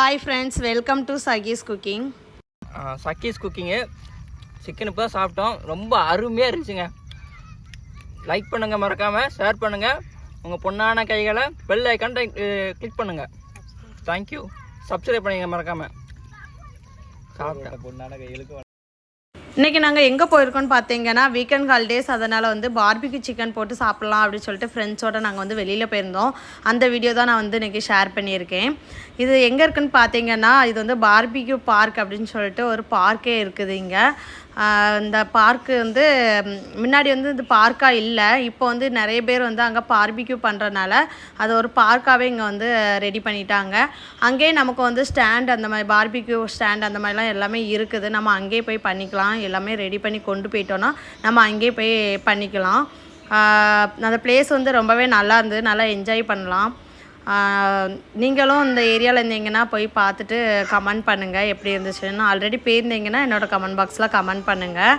Hi friends, welcome to Sagi's Cooking. Sagi's Cooking chicken இப்போ சாப்பிட்டோம். ரொம்ப அருமையாக இருந்துச்சுங்க. லைக் பண்ணுங்கள், மறக்காமல் ஷேர் பண்ணுங்கள். உங்கள் பொண்ணான கைகளை பெல் ஐக்கான் கிளிக் பண்ணுங்கள். தேங்க்யூ. சப்ஸ்கிரைப் பண்ணுங்க மறக்காமல். சாப்பிட்டேன் பொண்ணான கைகளுக்கு. இன்றைக்கி நாங்கள் எங்கே போயிருக்கோன்னு பார்த்தீங்கன்னா வீக்கெண்ட் ஹாலிடேஸ், அதனால் வந்து பார்பிக்யூ சிக்கன் போட்டு சாப்பிட்லாம் அப்படின்னு சொல்லிட்டு ஃப்ரெண்ட்ஸோடு நாங்கள் வந்து வெளியில் போயிருந்தோம். அந்த வீடியோ தான் நான் வந்து இன்றைக்கி ஷேர் பண்ணியிருக்கேன். இது எங்கே இருக்குதுன்னு பார்த்தீங்கன்னா, இது வந்து பார்பிக்யூ பார்க் அப்படின்னு சொல்லிட்டு ஒரு பார்க்கே இருக்குது இங்கே. இந்த பார்க்கு வந்து முன்னாடி வந்து இந்த பார்க்காக இல்லை, இப்போ வந்து நிறைய பேர் வந்து அங்கே பார்பிக்யூ பண்ணுறதுனால அது ஒரு பார்க்காகவே இங்கே வந்து ரெடி பண்ணிட்டாங்க. அங்கேயே நமக்கு வந்து ஸ்டாண்ட், அந்த மாதிரி பார்பிக்யூ ஸ்டாண்ட் அந்த மாதிரிலாம் எல்லாமே இருக்குது. நம்ம அங்கேயே போய் பண்ணிக்கலாம். எல்லாமே ரெடி பண்ணி கொண்டு போயிட்டோன்னா நம்ம அங்கேயே போய் பண்ணிக்கலாம். அந்த பிளேஸ் வந்து ரொம்பவே நல்லா இருந்தது, நல்லா என்ஜாய் பண்ணலாம். நீங்களும் இந்த ஏரியாவில் இருந்தீங்கன்னா போய் பார்த்துட்டு கமெண்ட் பண்ணுங்கள் எப்படி இருந்துச்சுன்னு. ஆல்ரெடி போயிருந்தீங்கன்னா என்னோடய கமெண்ட் பாக்ஸில் கமெண்ட் பண்ணுங்கள்.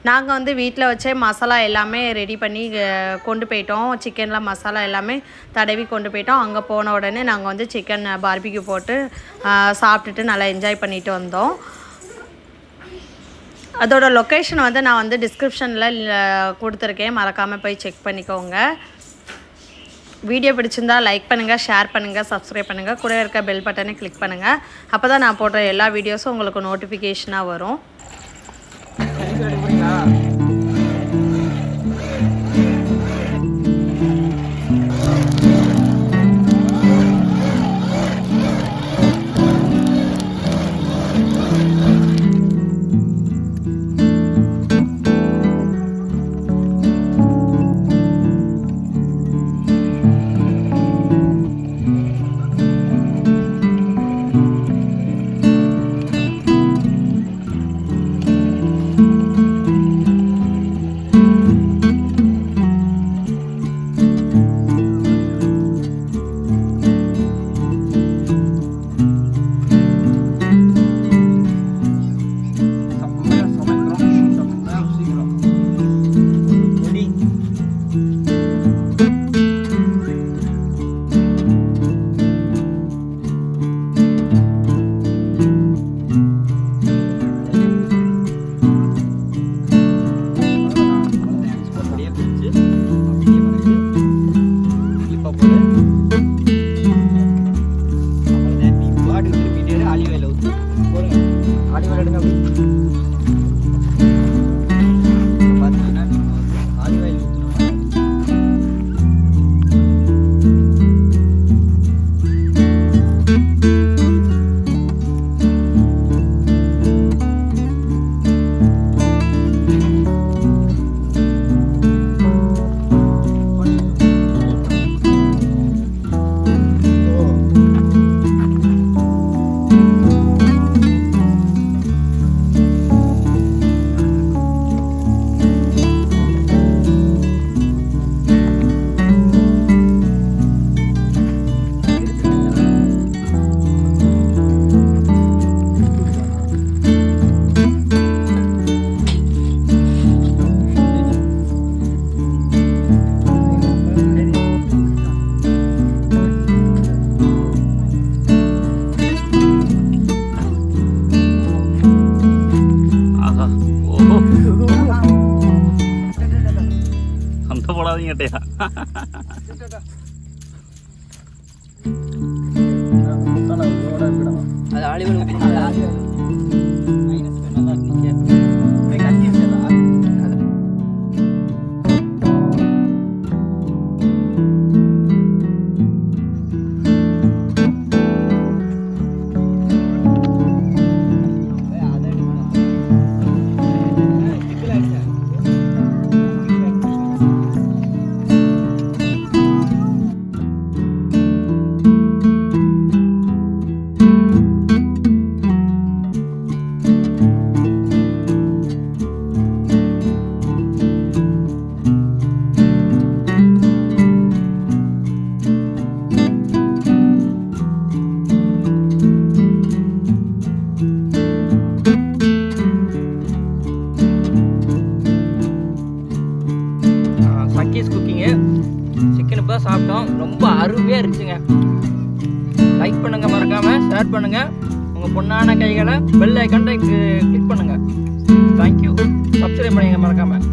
நாங்கள் வந்து வீட்டில் வச்சே மசாலா எல்லாமே ரெடி பண்ணி கொண்டு போயிட்டோம். சிக்கனில் மசாலா எல்லாமே தடவி கொண்டு போயிட்டோம். அங்கே போன உடனே நாங்கள் வந்து சிக்கன் பார்பிக்யூ போட்டு சாப்பிட்டுட்டு நல்லா என்ஜாய் பண்ணிட்டு வந்தோம். அதோட லொக்கேஷன் வந்து நான் வந்து டிஸ்கிரிப்ஷனில் கொடுத்துருக்கேன், மறக்காமல் போய் செக் பண்ணிக்கோங்க. வீடியோ பிடிச்சிருந்தால் லைக் பண்ணுங்கள், ஷேர் பண்ணுங்கள், சப்ஸ்கிரைப் பண்ணுங்கள். கூட இருக்க பெல் பட்டனை கிளிக் பண்ணுங்கள். அப்போ தான் நான் போடுற எல்லா வீடியோஸும் உங்களுக்கு நோட்டிஃபிகேஷனாக வரும். போடாதீங்கட்டையா. அது ஆலிவல் பண்ணுங்கள். உங்கள் பொண்ணான கைகளை பெல் ஐக்கானை கிளிக் பண்ணுங்கள். தேங்க்யூ. சப்ஸ்கிரைப் பண்ணிங்க மறக்காமல்.